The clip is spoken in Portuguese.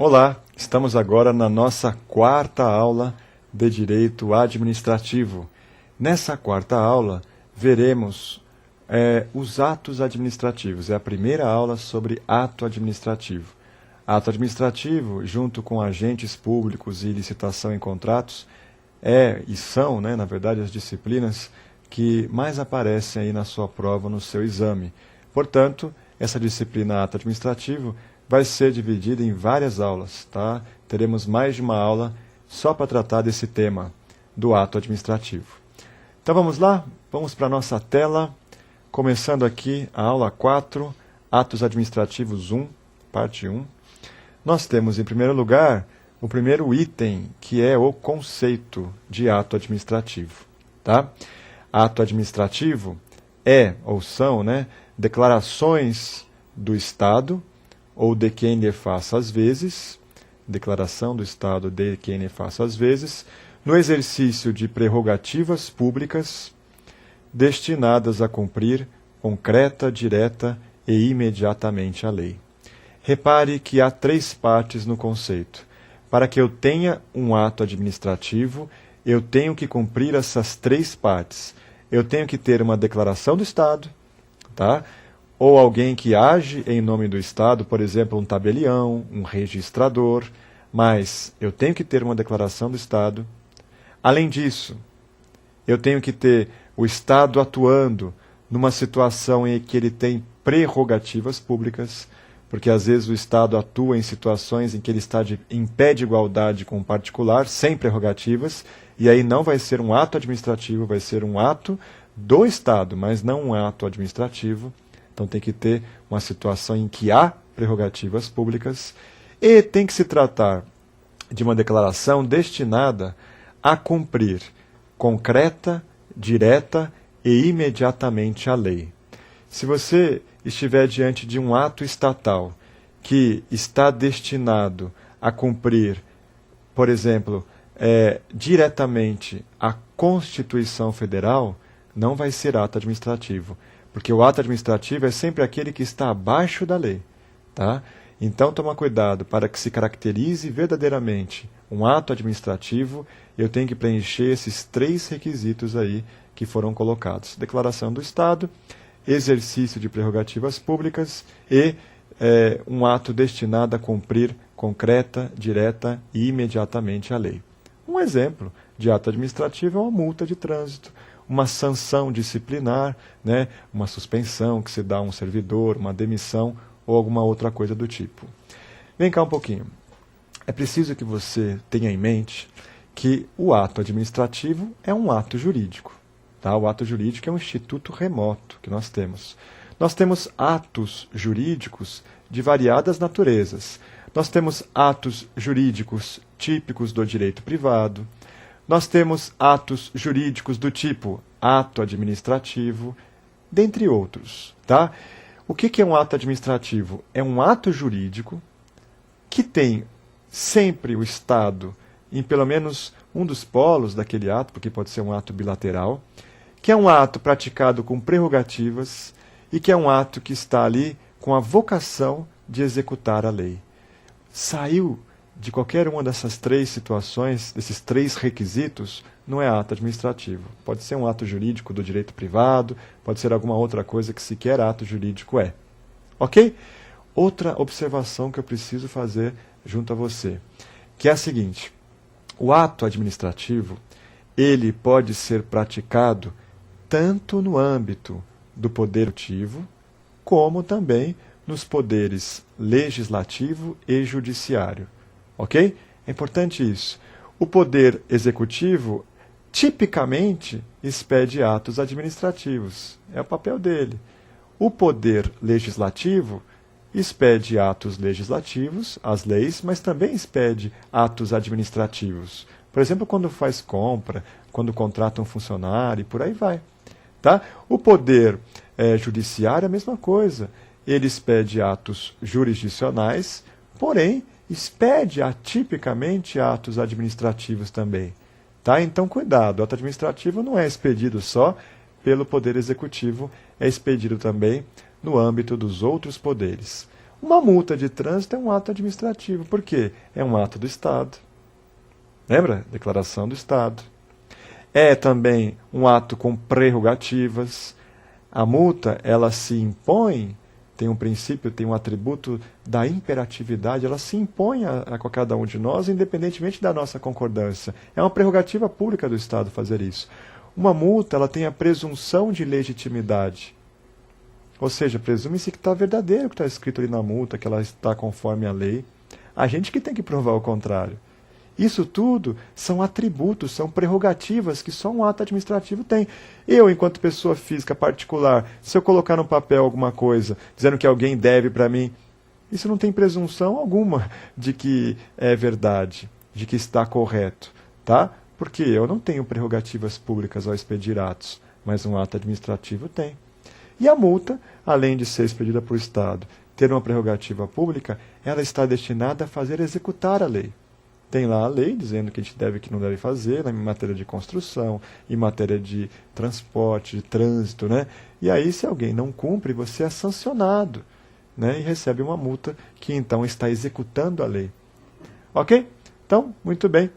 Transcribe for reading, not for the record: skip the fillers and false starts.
Olá, estamos agora na nossa quarta aula de Direito Administrativo. Nessa quarta aula, veremos os atos administrativos. É a primeira aula sobre ato administrativo. Ato administrativo, junto com agentes públicos e licitação em contratos, são, na verdade, as disciplinas que mais aparecem aí na sua prova, no seu exame. Portanto, essa disciplina ato administrativo vai ser dividida em várias aulas, tá? Teremos mais de uma aula só para tratar desse tema do ato administrativo. Então vamos lá? Vamos para a nossa tela, começando aqui a aula 4, Atos Administrativos 1, parte 1. Nós temos, em primeiro lugar, o primeiro item, que é o conceito de ato administrativo, tá? Ato administrativo são declarações do Estado ou de quem lhe faça às vezes, declaração do Estado de quem lhe faça às vezes, no exercício de prerrogativas públicas destinadas a cumprir concreta, direta e imediatamente a lei. Repare que há 3 partes no conceito. Para que eu tenha um ato administrativo, eu tenho que cumprir essas 3 partes. Eu tenho que ter uma declaração do Estado, tá? Ou alguém que age em nome do Estado, por exemplo, um tabelião, um registrador, mas eu tenho que ter uma declaração do Estado. Além disso, eu tenho que ter o Estado atuando numa situação em que ele tem prerrogativas públicas, porque às vezes o Estado atua em situações em que ele está em pé de igualdade com o particular, sem prerrogativas, e aí não vai ser um ato administrativo, vai ser um ato do Estado, mas não um ato administrativo. Então tem que ter uma situação em que há prerrogativas públicas e tem que se tratar de uma declaração destinada a cumprir concreta, direta e imediatamente a lei. Se você estiver diante de um ato estatal que está destinado a cumprir, por exemplo, diretamente a Constituição Federal, não vai ser ato administrativo. Porque o ato administrativo é sempre aquele que está abaixo da lei, tá? Então, toma cuidado, para que se caracterize verdadeiramente um ato administrativo, eu tenho que preencher esses 3 requisitos aí que foram colocados. Declaração do Estado, exercício de prerrogativas públicas e um ato destinado a cumprir concreta, direta e imediatamente a lei. Um exemplo de ato administrativo é uma multa de trânsito, uma sanção disciplinar, uma suspensão que se dá a um servidor, uma demissão ou alguma outra coisa do tipo. Vem cá um pouquinho. É preciso que você tenha em mente que o ato administrativo é um ato jurídico. Tá? O ato jurídico é um instituto remoto que nós temos. Nós temos atos jurídicos de variadas naturezas. Nós temos atos jurídicos típicos do direito privado. Nós temos atos jurídicos do tipo ato administrativo, dentre outros. Tá? O que é um ato administrativo? É um ato jurídico que tem sempre o Estado em pelo menos um dos polos daquele ato, porque pode ser um ato bilateral, que é um ato praticado com prerrogativas e que é um ato que está ali com a vocação de executar a lei. Saiu de qualquer uma dessas 3 situações, desses 3 requisitos, não é ato administrativo. Pode ser um ato jurídico do direito privado, pode ser alguma outra coisa que sequer ato jurídico é. Ok? Outra observação que eu preciso fazer junto a você, que é a seguinte: o ato administrativo, ele pode ser praticado tanto no âmbito do poder executivo, como também nos poderes legislativo e judiciário. Ok? É importante isso. O poder executivo, tipicamente, expede atos administrativos. É o papel dele. O poder legislativo expede atos legislativos, as leis, mas também expede atos administrativos. Por exemplo, quando faz compra, quando contrata um funcionário e por aí vai. Tá? O poder judiciário é a mesma coisa. Ele expede atos jurisdicionais, porém, expede atipicamente atos administrativos também. Tá? Então, cuidado, o ato administrativo não é expedido só pelo Poder Executivo, é expedido também no âmbito dos outros poderes. Uma multa de trânsito é um ato administrativo. Por quê? É um ato do Estado. Lembra? Declaração do Estado. É também um ato com prerrogativas. A multa, ela se impõe, tem um princípio, tem um atributo da imperatividade, ela se impõe a cada um de nós, independentemente da nossa concordância. É uma prerrogativa pública do Estado fazer isso. Uma multa, ela tem a presunção de legitimidade. Ou seja, presume-se que está verdadeiro o que está escrito ali na multa, que ela está conforme a lei. A gente que tem que provar o contrário. Isso tudo são atributos, são prerrogativas que só um ato administrativo tem. Eu, enquanto pessoa física particular, se eu colocar no papel alguma coisa dizendo que alguém deve para mim, isso não tem presunção alguma de que é verdade, de que está correto, tá? Porque eu não tenho prerrogativas públicas ao expedir atos, mas um ato administrativo tem. E a multa, além de ser expedida por Estado, ter uma prerrogativa pública, ela está destinada a fazer executar a lei. Tem lá a lei dizendo que a gente deve e que não deve fazer, em matéria de construção, em matéria de transporte, de trânsito, né? E aí, se alguém não cumpre, você é sancionado, né? E recebe uma multa que então está executando a lei. Ok? Então, muito bem.